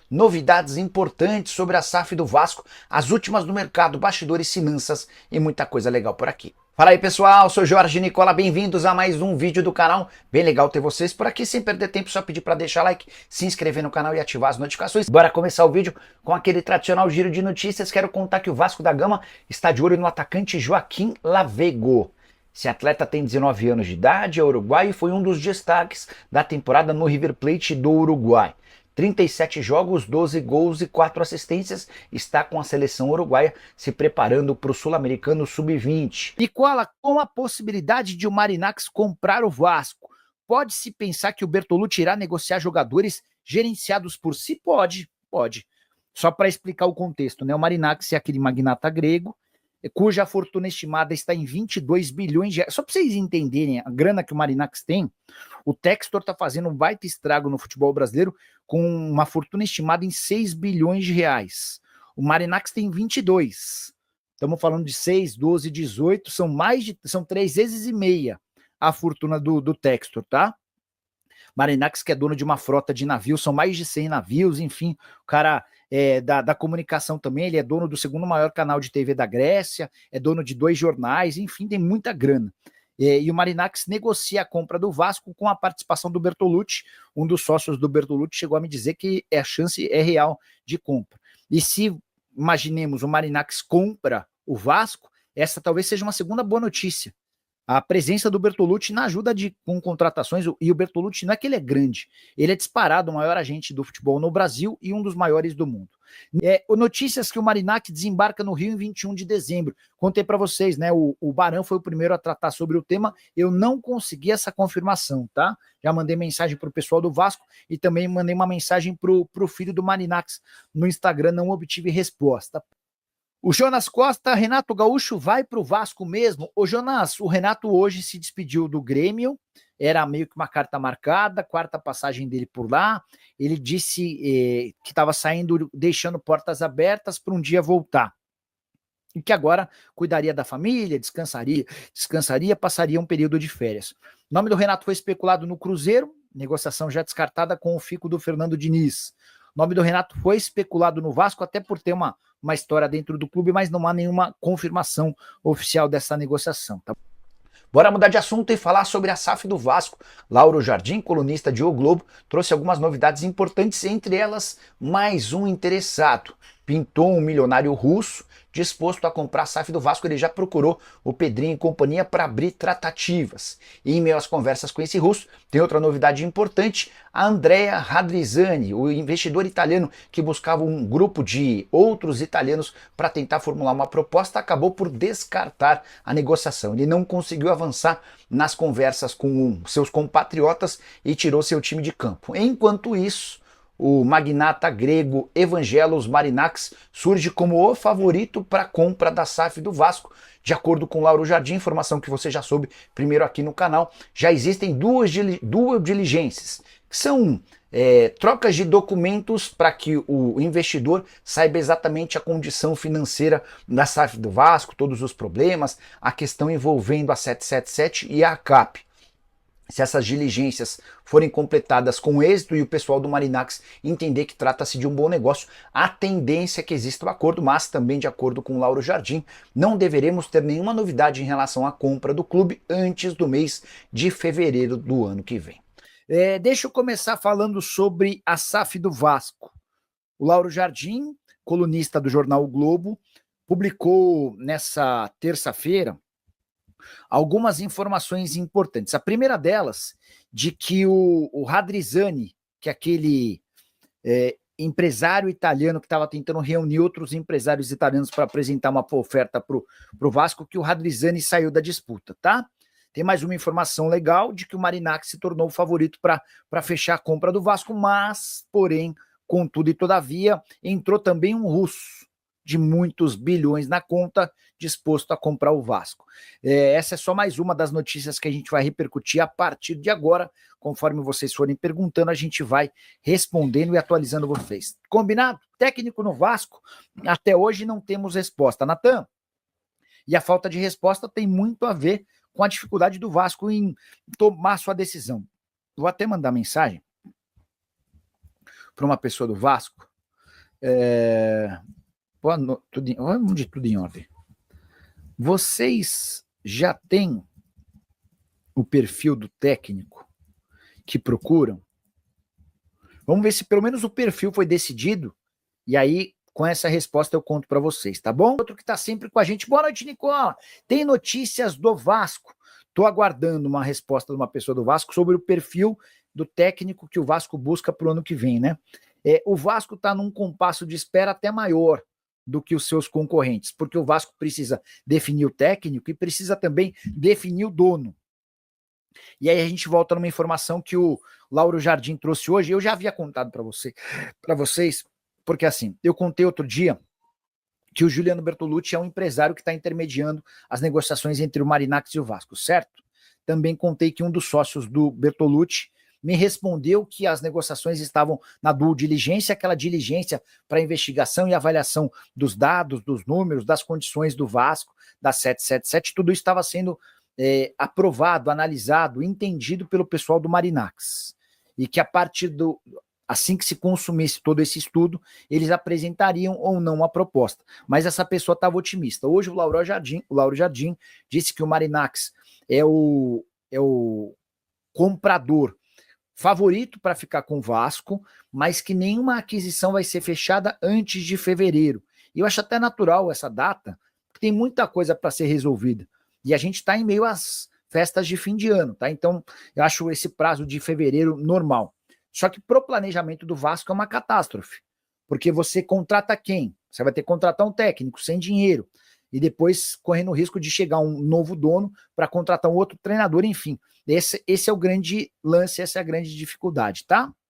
novidades importantes sobre a SAF do Vasco, as últimas do mercado, bastidores, finanças e muita coisa legal por aqui. Fala aí pessoal, sou Jorge Nicola, bem-vindos a mais um vídeo do canal. Bem legal ter vocês por aqui, sem perder tempo, só pedir para deixar like, se inscrever no canal e ativar as notificações. Bora começar o vídeo com aquele tradicional giro de notícias. Quero contar que o Vasco da Gama está de olho no atacante Joaquim Lavego. Esse atleta tem 19 anos de idade, é uruguaio e foi um dos destaques da temporada no River Plate do Uruguai. 37 jogos, 12 gols e 4 assistências, está com a seleção uruguaia se preparando para o Sul-Americano Sub-20. Nicola, com a possibilidade de o Marinacks comprar o Vasco, pode-se pensar que o Bertolucci irá negociar jogadores gerenciados por si? Pode. Só para explicar o contexto, né? O Marinacks é aquele magnata grego, cuja fortuna estimada está em 22 bilhões de reais. Só para vocês entenderem a grana que o Marinacks tem, o Textor está fazendo um baita estrago no futebol brasileiro com uma fortuna estimada em 6 bilhões de reais. O Marinacks tem 22. Estamos falando de 6, 12, 18, são 3 vezes e meia a fortuna do Textor, tá? Marinacks, que é dono de uma frota de navios, são mais de 100 navios, enfim, o cara da comunicação também, ele é dono do segundo maior canal de TV da Grécia, é dono de 2 jornais, enfim, tem muita grana. E o Marinacks negocia a compra do Vasco com a participação do Bertolucci. Um dos sócios do Bertolucci chegou a me dizer que a chance é real de compra. E se, imaginemos, o Marinacks compra o Vasco, essa talvez seja uma segunda boa notícia. A presença do Bertolucci na ajuda com contratações, e o Bertolucci não é que ele é grande, ele é disparado o maior agente do futebol no Brasil e um dos maiores do mundo. Notícias que o Marinacks desembarca no Rio em 21 de dezembro. Contei para vocês, né? O Barão foi o primeiro a tratar sobre o tema, eu não consegui essa confirmação, tá? Já mandei mensagem para o pessoal do Vasco e também mandei uma mensagem para o filho do Marinacks no Instagram, não obtive resposta. O Jonas Costa, Renato Gaúcho vai para o Vasco mesmo? Ô Jonas, o Renato hoje se despediu do Grêmio, era meio que uma carta marcada, quarta passagem dele por lá, ele disse que estava saindo, deixando portas abertas para um dia voltar, e que agora cuidaria da família, descansaria, passaria um período de férias. O nome do Renato foi especulado no Cruzeiro, negociação já descartada com o fico do Fernando Diniz. O nome do Renato foi especulado no Vasco, até por ter uma história dentro do clube, mas não há nenhuma confirmação oficial dessa negociação. Tá? Bora mudar de assunto e falar sobre a SAF do Vasco. Lauro Jardim, colunista de O Globo, trouxe algumas novidades importantes, entre elas mais um interessado. Pintou um milionário russo disposto a comprar a SAF do Vasco. Ele já procurou o Pedrinho e companhia para abrir tratativas. E em meio às conversas com esse russo, tem outra novidade importante. A Andrea Radrizzani, o investidor italiano que buscava um grupo de outros italianos para tentar formular uma proposta, acabou por descartar a negociação. Ele não conseguiu avançar nas conversas com seus compatriotas e tirou seu time de campo. Enquanto isso, o magnata grego Evangelos Marinacks surge como o favorito para a compra da SAF do Vasco. De acordo com Lauro Jardim, informação que você já soube primeiro aqui no canal, já existem duas diligências, que são trocas de documentos para que o investidor saiba exatamente a condição financeira da SAF do Vasco, todos os problemas, a questão envolvendo a 777 e a ACAP. Se essas diligências forem completadas com êxito e o pessoal do Marinacks entender que trata-se de um bom negócio, a tendência é que exista o acordo, mas também de acordo com o Lauro Jardim, não deveremos ter nenhuma novidade em relação à compra do clube antes do mês de fevereiro do ano que vem. Deixa eu começar falando sobre a SAF do Vasco. O Lauro Jardim, colunista do jornal O Globo, publicou nessa terça-feira algumas informações importantes. A primeira delas, de que o Radrizzani, que é aquele empresário italiano que estava tentando reunir outros empresários italianos para apresentar uma oferta para o Vasco, que o Radrizzani saiu da disputa, tá? Tem mais uma informação legal de que o Marinacks se tornou o favorito para fechar a compra do Vasco, mas, porém, contudo e todavia, entrou também um russo de muitos bilhões na conta, disposto a comprar o Vasco. Essa é só mais uma das notícias que a gente vai repercutir a partir de agora. Conforme vocês forem perguntando, a gente vai respondendo e atualizando vocês. Combinado? Técnico no Vasco, até hoje não temos resposta. Natan, e a falta de resposta tem muito a ver com a dificuldade do Vasco em tomar sua decisão. Vou até mandar mensagem para uma pessoa do Vasco, Tudo em ordem. Vocês já têm o perfil do técnico que procuram? Vamos ver se pelo menos o perfil foi decidido, e aí com essa resposta eu conto para vocês, tá bom? Outro que está sempre com a gente. Boa noite, Nicola. Tem notícias do Vasco. Estou aguardando uma resposta de uma pessoa do Vasco sobre o perfil do técnico que o Vasco busca para o ano que vem, né? O Vasco está num compasso de espera até maior do que os seus concorrentes, porque o Vasco precisa definir o técnico e precisa também definir o dono. E aí a gente volta numa informação que o Lauro Jardim trouxe hoje. Eu já havia contado para vocês, porque assim, eu contei outro dia que o Juliano Bertolucci é um empresário que está intermediando as negociações entre o Marinacks e o Vasco, certo? Também contei que um dos sócios do Bertolucci me respondeu que as negociações estavam na due diligência, aquela diligência para investigação e avaliação dos dados, dos números, das condições do Vasco, da 777, tudo isso estava sendo aprovado, analisado, entendido pelo pessoal do Marinacks. E que a partir assim que se consumisse todo esse estudo, eles apresentariam ou não a proposta. Mas essa pessoa estava otimista. Hoje o Lauro Jardim disse que o Marinacks é o comprador favorito para ficar com o Vasco, mas que nenhuma aquisição vai ser fechada antes de fevereiro. E eu acho até natural essa data, porque tem muita coisa para ser resolvida. E a gente está em meio às festas de fim de ano, tá? Então, eu acho esse prazo de fevereiro normal. Só que pro planejamento do Vasco é uma catástrofe, porque você contrata quem? Você vai ter que contratar um técnico sem dinheiro, e depois correndo o risco de chegar um novo dono para contratar um outro treinador, enfim. Esse é o grande lance, essa é a grande dificuldade, tá?